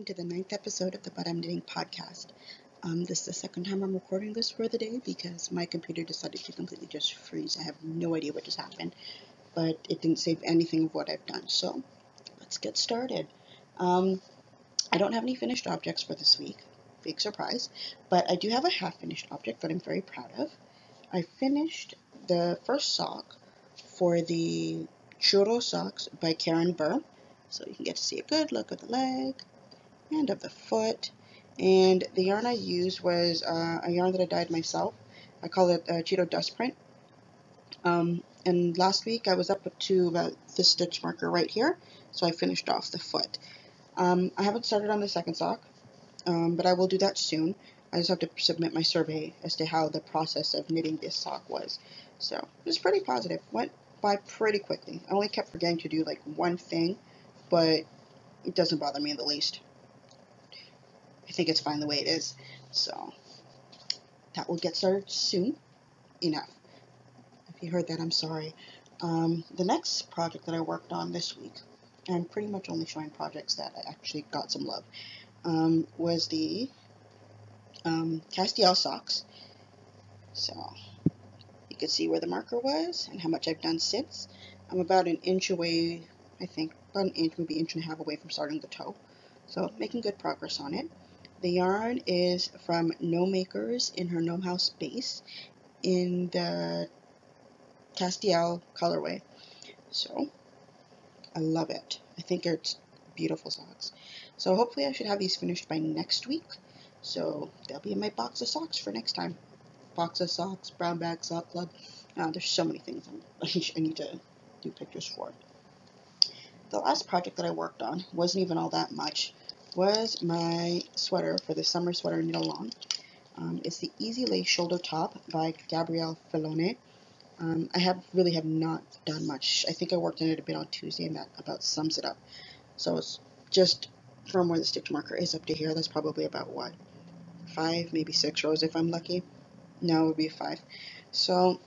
welcome to the 9th episode of the But I'm Knitting podcast. This is the second time I'm recording this for the day because my computer decided to completely just freeze. I have no idea what just happened, but it didn't save anything of what I've done. So let's get started. I don't have any finished objects for this week, big surprise, but I do have a half-finished object that I'm very proud of. I finished the first sock for the Churro socks by Karen Burr. So you can get to see a good look of the leg and of the foot. And the yarn I used was a yarn that I dyed myself. I call it Cheeto Dust Print. And last week I was up to about this stitch marker right here, so I finished off the foot. I haven't started on the second sock, but I will do that soon. I just have to submit my survey as to how the process of knitting this sock was. So it was pretty positive. Went by pretty quickly. I only kept forgetting to do like one thing, but it doesn't bother me in the least. I think it's fine the way it is. So that will get started soon enough. If you heard that, I'm sorry. The next project that I worked on this week, and I'm pretty much only showing projects that I actually got some love, was the Castiel socks. So you can see where the marker was and how much I've done since. I'm about an inch away, I think, about an inch, maybe inch and a half away from starting the toe. So making good progress on it. The yarn is from No Makers in her Gnome House base in the Castiel colorway. So I love it. I think it's beautiful socks. So hopefully I should have these finished by next week. So they'll be in my box of socks for next time. Box of socks, brown bag, sock club. There's so many things I need to do pictures for. The last project that I worked on wasn't even all that much. Was my sweater for the summer sweater knit along. It's the Easy Lace Shoulder Top by Gabrielle Filone. I really have not done much. I think I worked on it a bit on Tuesday, and that about sums it up. So it's just from where the stitch marker is up to here. That's probably about what, 5, maybe 6 rows if I'm lucky. No, it would be 5. So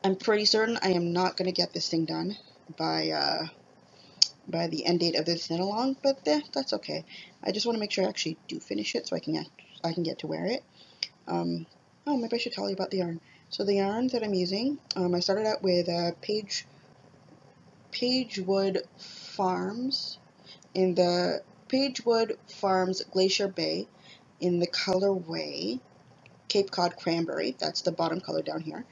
I'm pretty certain I am not going to get this thing done by the end date of this knit along, but that's okay. I just want to make sure I actually do finish it so I can get to wear it. Oh, maybe I should tell you about the yarn. So the yarn that I'm using, I started out with Pagewood Farms in the Pagewood Farms Glacier Bay in the colorway Cape Cod Cranberry. That's the bottom color down here.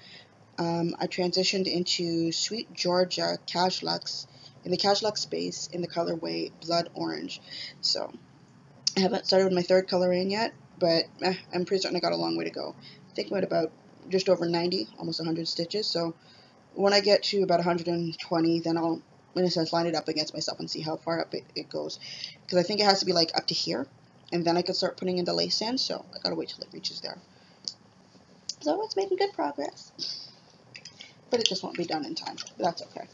I transitioned into Sweet Georgia Cash Luxe in the Cash Luxe space in the colorway Blood Orange. So I haven't started with my third color in yet, but I'm pretty certain I got a long way to go. I think I'm at about just over 90, almost 100 stitches. So when I get to about 120, then I'll, in a sense, line it up against myself and see how far up it goes. Because I think it has to be like up to here, and then I can start putting in the lace in. So I gotta wait till it reaches there. So it's making good progress, but it just won't be done in time. But that's okay.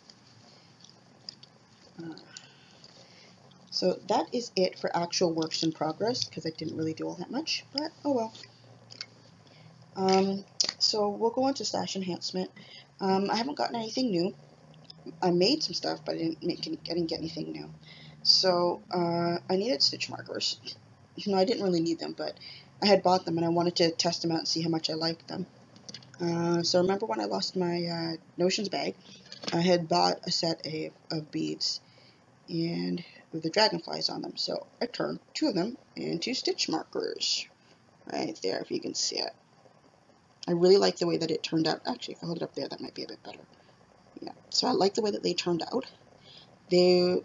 So that is it for actual works in progress, because I didn't really do all that much, but oh well. So we'll go on to stash enhancement. I haven't gotten anything new. I made some stuff, but I didn't get anything new. So I needed stitch markers. No, I didn't really need them, but I had bought them and I wanted to test them out and see how much I liked them. So remember when I lost my Notions bag, I had bought a set of beads and with the dragonflies on them. So I turned 2 of them into stitch markers. Right there, if you can see it. I really like the way that it turned out. Actually, if I hold it up there, that might be a bit better. Yeah, so I like the way that they turned out. A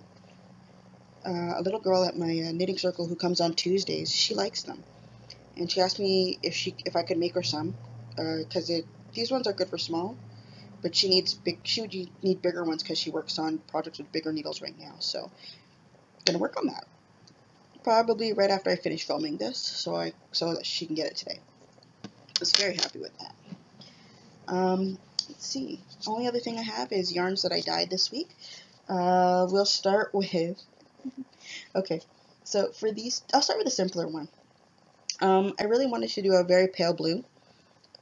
little girl at my knitting circle who comes on Tuesdays, she likes them. And she asked me if I could make her some, because these ones are good for small, but she would need bigger ones because she works on projects with bigger needles right now. So I'm gonna work on that. Probably right after I finish filming this, so that she can get it today. I was very happy with that. Let's see. Only other thing I have is yarns that I dyed this week. We'll start with. Okay, so for these, I'll start with a simpler one. I really wanted to do a very pale blue.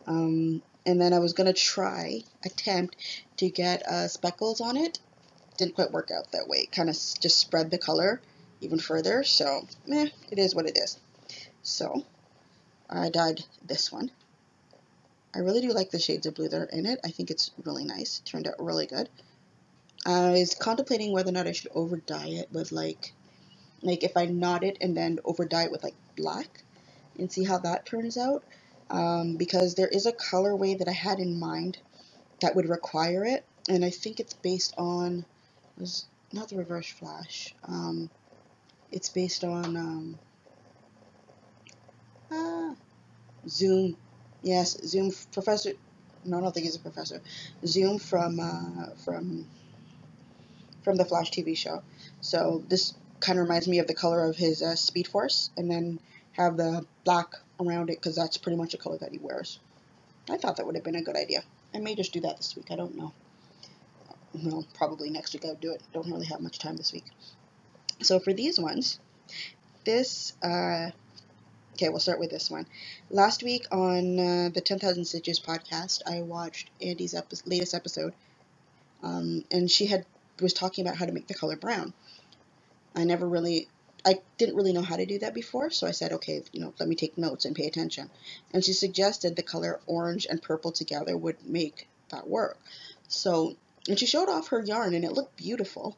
And then I was going to attempt to get speckles on it. Didn't quite work out that way. Kind of just spread the color even further, so it is what it is. So I dyed this one. I really do like the shades of blue that are in it. I think it's really nice. It turned out really good. I was contemplating whether or not I should over dye it with like if I knot it and then over dye it with like black and see how that turns out. Because there is a colorway that I had in mind that would require it, and I think it's based on, it was not the reverse flash, it's based on Zoom. Yes, Zoom professor. No, I don't think he's a professor. Zoom from the Flash TV show. So this kind of reminds me of the color of his Speed Force, and then have the black around it because that's pretty much the color that he wears. I thought that would have been a good idea. I may just do that this week. I don't know. Well, probably next week I'll do it. Don't really have much time this week. So for these ones, this, okay, we'll start with this one. Last week on the 10,000 Stitches podcast, I watched Andy's latest episode, and she was talking about how to make the color brown. I didn't really know how to do that before, so I said, okay, let me take notes and pay attention. And she suggested the color orange and purple together would make that work. So, and she showed off her yarn, and it looked beautiful.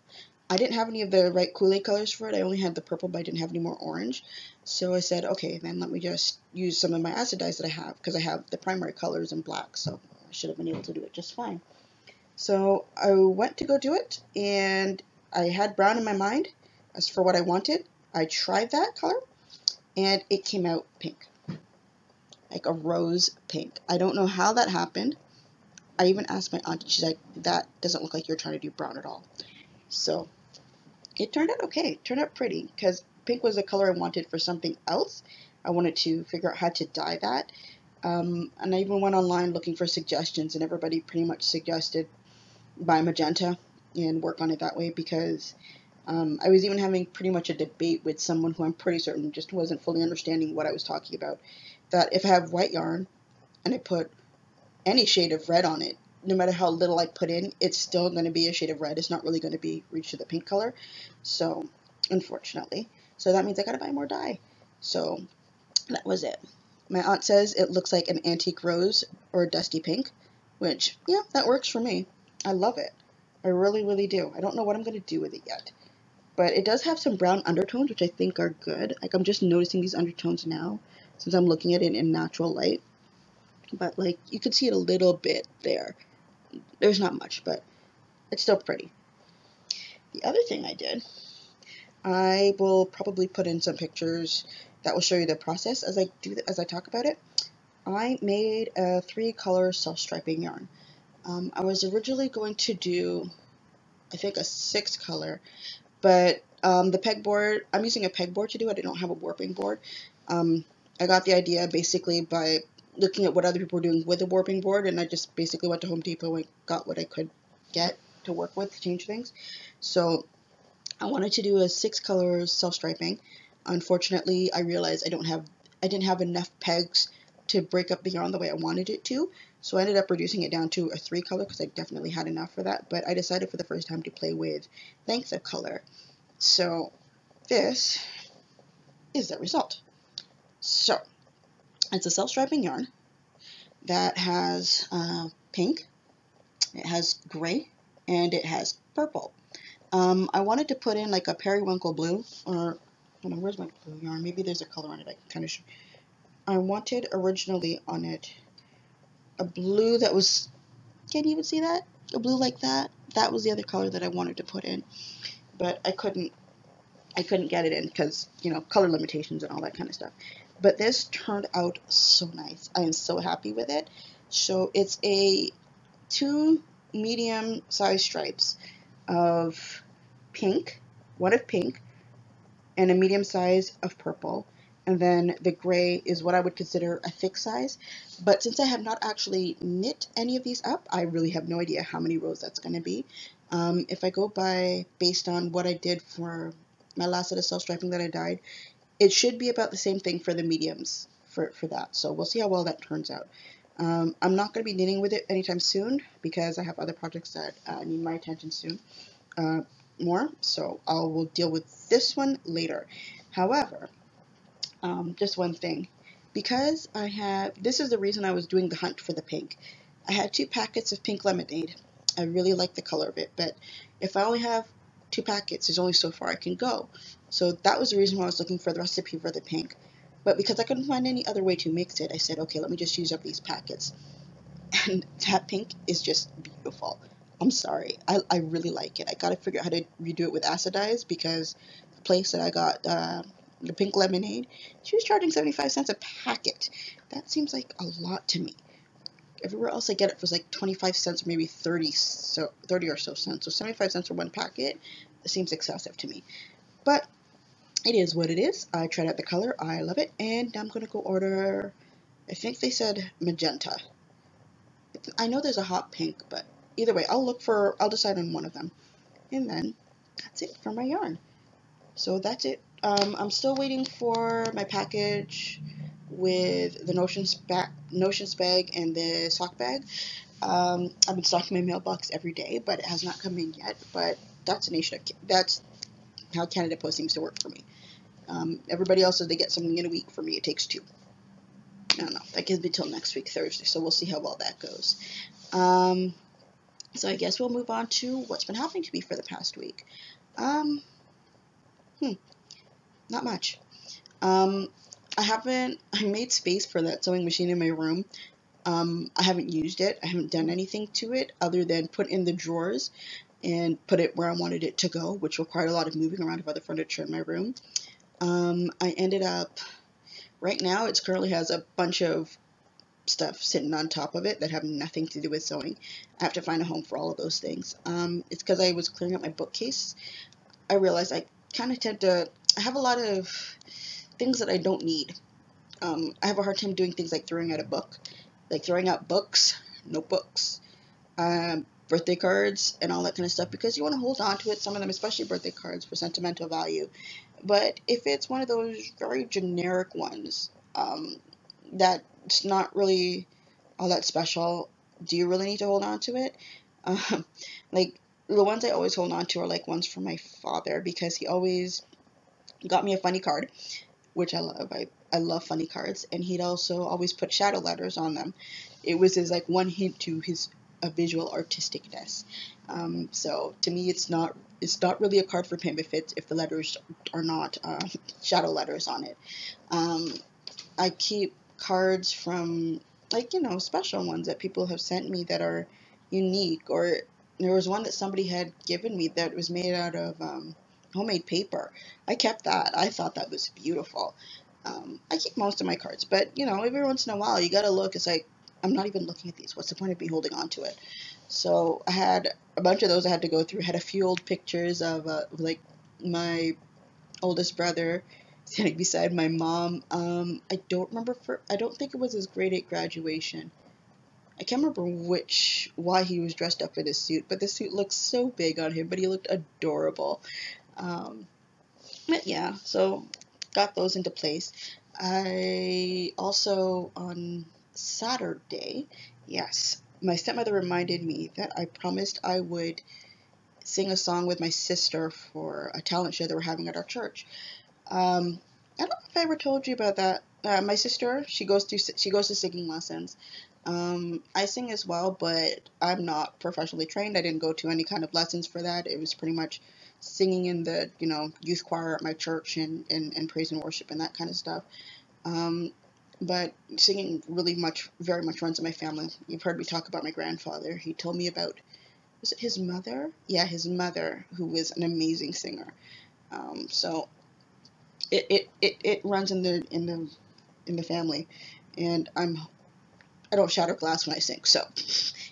I didn't have any of the right Kool-Aid colors for it. I only had the purple, but I didn't have any more orange. So I said, okay, then let me just use some of my acid dyes that I have, because I have the primary colors in black, so I should have been able to do it just fine. So I went to go do it, and I had brown in my mind as for what I wanted. I tried that color, and it came out pink, like a rose pink. I don't know how that happened. I even asked my aunt, and she's like, that doesn't look like you're trying to do brown at all. So it turned out okay. It turned out pretty, because pink was the color I wanted for something else. I wanted to figure out how to dye that. And I even went online looking for suggestions, and everybody pretty much suggested buy magenta and work on it that way, because I was even having pretty much a debate with someone who I'm pretty certain just wasn't fully understanding what I was talking about. That if I have white yarn and I put any shade of red on it, no matter how little I put in, it's still going to be a shade of red. It's not really going to reach to the pink color. So, unfortunately. So that means I got to buy more dye. So, that was it. My aunt says it looks like an antique rose or a dusty pink, which, yeah, that works for me. I love it. I really, really do. I don't know what I'm going to do with it yet. But it does have some brown undertones, which I think are good. Like, I'm just noticing these undertones now, since I'm looking at it in natural light. But, like, you could see it a little bit there. There's not much, but it's still pretty. The other thing I did, I will probably put in some pictures that will show you the process as I talk about it. I made a 3-color self-striping yarn. I was originally going to do, I think, a 6-color, but the pegboard, I'm using a pegboard to do it. I don't have a warping board. I got the idea basically by looking at what other people were doing with a warping board, and I just basically went to Home Depot and got what I could get to work with to change things. So I wanted to do a 6-color self-striping. Unfortunately, I realized I didn't have enough pegs to break up the yarn the way I wanted it to, so I ended up reducing it down to a 3-color because I definitely had enough for that, but I decided for the first time to play with length of color. So this is the result. So it's a self-striping yarn that has pink, it has gray, and it has purple. I wanted to put in like a periwinkle blue, or I don't know, where's my blue yarn? Maybe there's a color on it I can kind of show. I wanted originally on it a blue that was, can you even see that? A blue like that. That was the other color that I wanted to put in, but I couldn't get it in because, color limitations and all that kind of stuff. But this turned out so nice. I am so happy with it. So it's 2 medium size stripes of pink, one of pink, and a medium size of purple. And then the gray is what I would consider a thick size. But since I have not actually knit any of these up, I really have no idea how many rows that's going to be. If I go based on what I did for my last set of self-striping that I dyed, it should be about the same thing for the mediums for that. So we'll see how well that turns out. I'm not going to be knitting with it anytime soon because I have other projects that need my attention soon. more, so I will deal with this one later. However, just one thing. Because this is the reason I was doing the hunt for the pink. I had 2 packets of pink lemonade. I really like the color of it, but if I only have 2 packets, there's only so far I can go. So that was the reason why I was looking for the recipe for the pink. But because I couldn't find any other way to mix it, I said, okay, let me just use up these packets. And that pink is just beautiful. I'm sorry. I really like it. I gotta figure out how to redo it with acidize, because the place that I got the pink lemonade, she was charging 75 cents a packet. That seems like a lot to me. Everywhere else I get it for like 25 cents or maybe 30 or so cents. So 75 cents for 1 packet, it seems excessive to me. But it is what it is. I tried out the color. I love it. And I'm going to go order, I think they said magenta. I know there's a hot pink, but either way, I'll decide on one of them. And then that's it for my yarn. So that's it. I'm still waiting for my package with the Notions bag and the sock bag. I've been stocking my mailbox every day, but it has not come in yet. But that's that's how Canada Post seems to work for me. Everybody else says they get something in a week. For me, it takes 2. I don't know. That gives me till next week, Thursday. So we'll see how well that goes. So I guess we'll move on to what's been happening to me for the past week. Um, Not much. Um, I made space for that sewing machine in my room. I haven't used it. I haven't done anything to it other than put in the drawers and put it where I wanted it to go, which required a lot of moving around of other furniture in my room. I ended up, right now, it currently has a bunch of stuff sitting on top of it that have nothing to do with sewing. I have to find a home for all of those things. It's because I was clearing up my bookcase. I realized I kind of I have a lot of things that I don't need. I have a hard time doing things like throwing out a book, like throwing out books, notebooks, birthday cards, and all that kind of stuff, because you want to hold on to it, some of them, especially birthday cards, for sentimental value. But if it's one of those very generic ones, that's not really all that special, do you really need to hold on to it? Um, like, the ones I always hold on to are like ones from my father, because he always got me a funny card, which I love. I love funny cards, and he'd also always put shadow letters on them. It was his like one hint to his visual artisticness. So to me, it's not really a card for him if the letters are not shadow letters on it. Um, I keep cards from, like, special ones that people have sent me that are unique. Or there was one that somebody had given me that was made out of homemade paper. I kept that. I thought that was beautiful. I keep most of my cards, but every once in a while you gotta look. It's like, I'm not even looking at these. What's the point of me holding on to it? So I had a bunch of those I had to go through. I had a few old pictures of like my oldest brother standing beside my mom. I don't think it was his grade 8 graduation. I can't remember why he was dressed up in a suit, but the suit looked so big on him, but he looked adorable. Um, but yeah, so got those into place. I also, on Saturday, yes, my stepmother reminded me that I promised I would sing a song with my sister for a talent show that we're having at our church. I don't know if I ever told you about that. My sister, she goes to singing lessons. I sing as well, but I'm not professionally trained. I didn't go to any kind of lessons for that. It was pretty much singing in the youth choir at my church, and praise and worship and that kind of stuff. Um, but singing really very much runs in my family. You've heard me talk about my grandfather. He told me about, was it his mother? Yeah, his mother, who was an amazing singer. So it runs in the family, and I don't shatter glass when I sing, so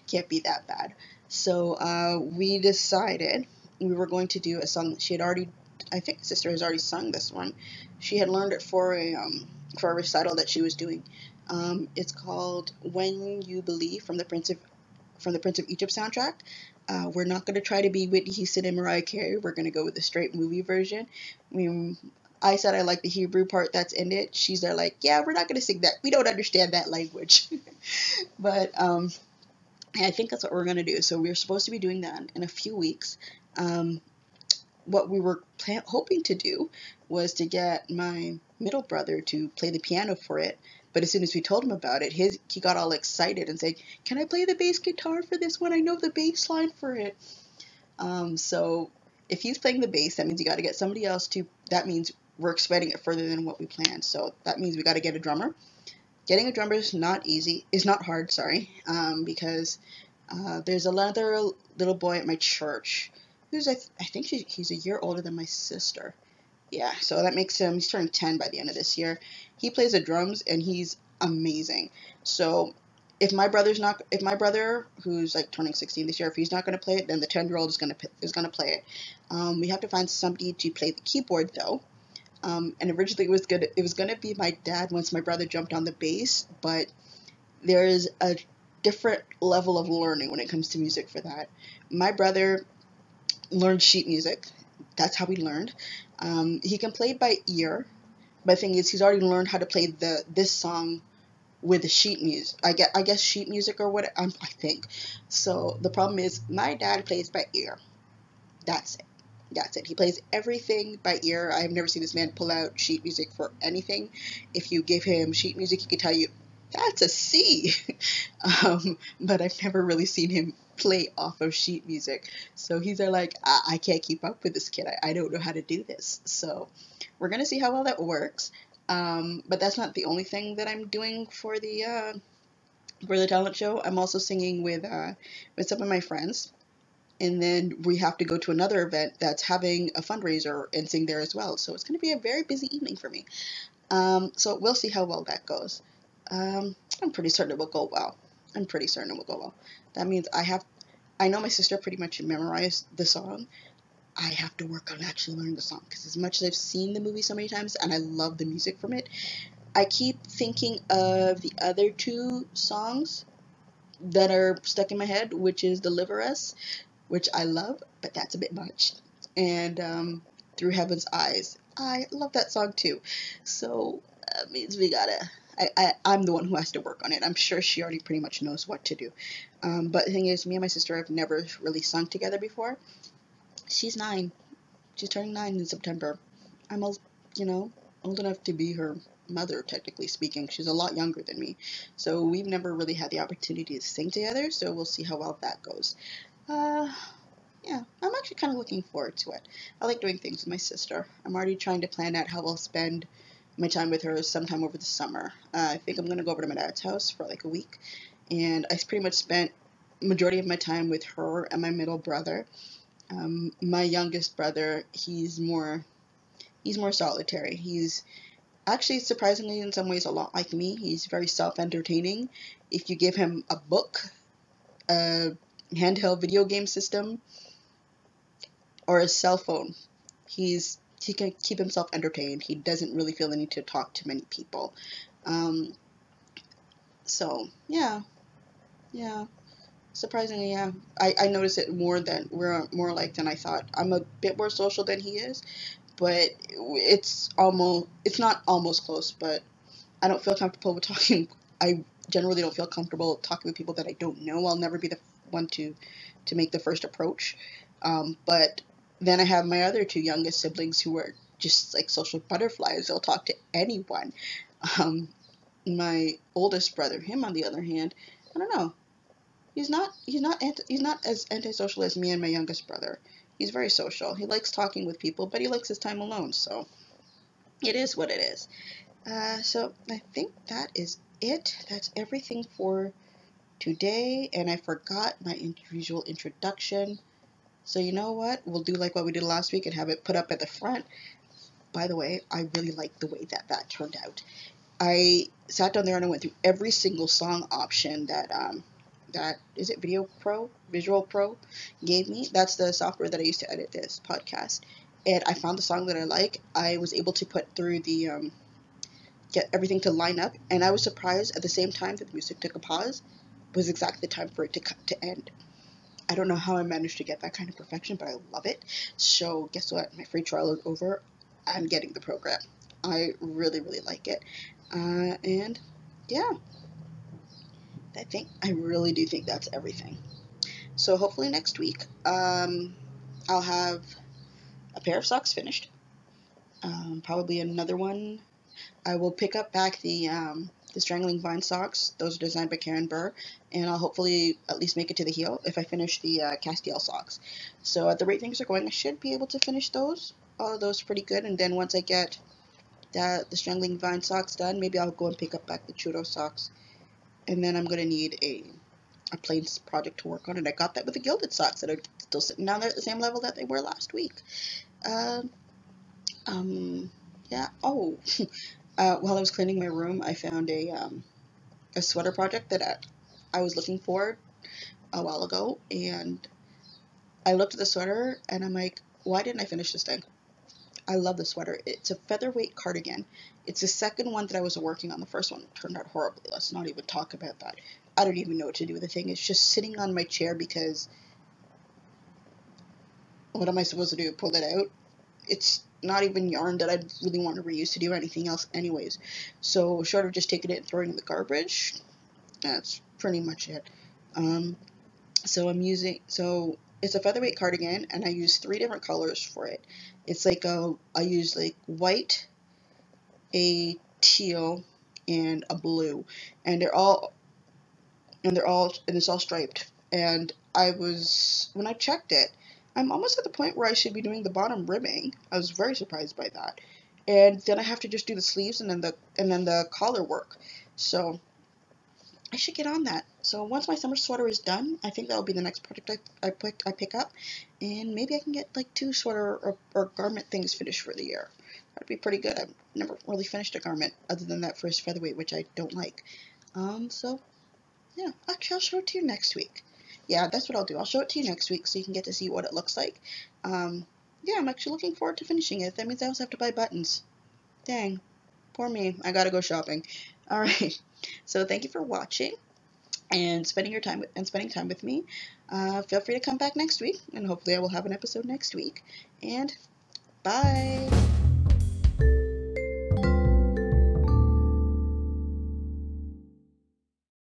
can't be that bad. So we decided we were going to do a song that she had already. I think sister has already sung this one. She had learned it for a recital that she was doing. It's called "When You Believe" from the Prince of Egypt soundtrack. We're not going to try to be Whitney Houston and Mariah Carey. We're going to go with the straight movie version. I said I like the Hebrew part that's in it. She's there like, yeah, we're not going to sing that. We don't understand that language. But I think that's what we're going to do. So we're supposed to be doing that in a few weeks. Um, what we were hoping to do was to get my middle brother to play the piano for it. But as soon as we told him about it, he got all excited and said, "Can I play the bass guitar for this one? I know the bass line for it." So if he's playing the bass, that means you got to get somebody else to. That means we're expanding it further than what we planned. So that means we got to get a drummer. Getting a drummer is not easy. Is not hard. Sorry, because there's another little boy at my church who's I think he's a year older than my sister. Yeah, so that makes him, he's turning 10 by the end of this year. He plays the drums and he's amazing. So if my brother who's like turning 16 this year, if he's not going to play it, then the 10-year-old is going to play it. We have to find somebody to play the keyboard though. And originally it was going to be my dad once my brother jumped on the bass, but there's a different level of learning when it comes to music for that. My brother learned sheet music. That's how he learned. He can play by ear. But the thing is, he's already learned how to play this song with the sheet music. I guess sheet music or what I think. So the problem is, my dad plays by ear. That's it. That's it. He plays everything by ear. I've never seen this man pull out sheet music for anything. If you give him sheet music, he could tell you, "That's a C." But I've never really seen him play off of sheet music. So he's there like, I can't keep up with this kid. I don't know how to do this. So we're going to see how well that works. But that's not the only thing that I'm doing for the talent show. I'm also singing with some of my friends. And then we have to go to another event that's having a fundraiser and sing there as well. So it's going to be a very busy evening for me. So we'll see how well that goes. I'm pretty certain it will go well. I'm pretty certain it will go well. That means I know my sister pretty much memorized the song. I have to work on actually learning the song because as much as I've seen the movie so many times and I love the music from it, I keep thinking of the other two songs that are stuck in my head, which is Deliver Us, which I love, but that's a bit much. And Through Heaven's Eyes. I love that song too. So that means we gotta. I'm the one who has to work on it. I'm sure she already pretty much knows what to do. But the thing is, me and my sister have never really sung together before. She's 9. She's turning 9 in September. I'm old, old enough to be her mother, technically speaking. She's a lot younger than me. So we've never really had the opportunity to sing together, so we'll see how well that goes. Yeah, I'm actually kind of looking forward to it. I like doing things with my sister. I'm already trying to plan out how I'll spend my time with her sometime over the summer. I think I'm going to go over to my dad's house for like a week, and I pretty much spent majority of my time with her and my middle brother. My youngest brother, he's more solitary. He's actually surprisingly in some ways a lot like me. He's very self-entertaining. If you give him a book, a handheld video game system, or a cell phone, he can keep himself entertained. He doesn't really feel the need to talk to many people. Um, so yeah. Surprisingly, yeah. I notice it more than we're more alike than I thought. I'm a bit more social than he is, but it's not almost close, but I don't feel comfortable with talking. I generally don't feel comfortable talking with people that I don't know. I'll never be the one to make the first approach. But then I have my other two youngest siblings who are just like social butterflies. They'll talk to anyone. Um, my oldest brother, him on the other hand, I don't know. He's not as antisocial as me and my youngest brother. He's very social. He likes talking with people, but he likes his time alone. So it is what it is. So I think that is it. That's everything for today. And I forgot my usual introduction. So you know what? We'll do like what we did last week and have it put up at the front. By the way, I really like the way that turned out. I sat down there and I went through every single song option that is it Visual Pro gave me. That's the software that I use to edit this podcast. And I found the song that I like. I was able to put through the get everything to line up, and I was surprised at the same time that the music took a pause was exactly the time for it to end. I don't know how I managed to get that kind of perfection, but I love it. So guess what? My free trial is over. I'm getting the program. I really, really like it. And yeah, I really do think that's everything. So hopefully next week, I'll have a pair of socks finished. Probably another one. I will pick up back the Strangling Vine socks. Those are designed by Karen Burr, and I'll hopefully at least make it to the heel if I finish the Castiel socks. So at the rate things are going, I should be able to finish those. All of those pretty good, and then once I get the Strangling Vine socks done, maybe I'll go and pick up back the Chudo socks. And then I'm going to need a plains project to work on, and I got that with the Gilded socks that are still sitting down there at the same level that they were last week. Uh, yeah. Oh, while I was cleaning my room, I found a sweater project that I was looking for a while ago, and I looked at the sweater and I'm like, why didn't I finish this thing? I love the sweater. It's a featherweight cardigan. It's the second one that I was working on. The first one turned out horribly. Let's not even talk about that. I don't even know what to do with the thing. It's just sitting on my chair because what am I supposed to do? Pull it out? It's not even yarn that I'd really want to reuse to do anything else anyways. So short of just taking it and throwing it in the garbage, that's pretty much it. So it's a featherweight cardigan, and I use 3 different colors for it. It's like I use like white, a teal, and a blue, and it's all striped. And when I checked it, I'm almost at the point where I should be doing the bottom ribbing. I was very surprised by that. And then I have to just do the sleeves and then the collar work. So I should get on that. So once my summer sweater is done, I think that will be the next project I pick up, and maybe I can get like 2 sweater or garment things finished for the year. That'd be pretty good. I've never really finished a garment other than that first featherweight, which I don't like. So yeah, actually I'll show it to you next week. Yeah, that's what I'll do. I'll show it to you next week so you can get to see what it looks like. Yeah, I'm actually looking forward to finishing it. That means I also have to buy buttons. Dang, poor me. I gotta go shopping. All right. So thank you for watching and spending time with me. Feel free to come back next week, and hopefully I will have an episode next week. And bye.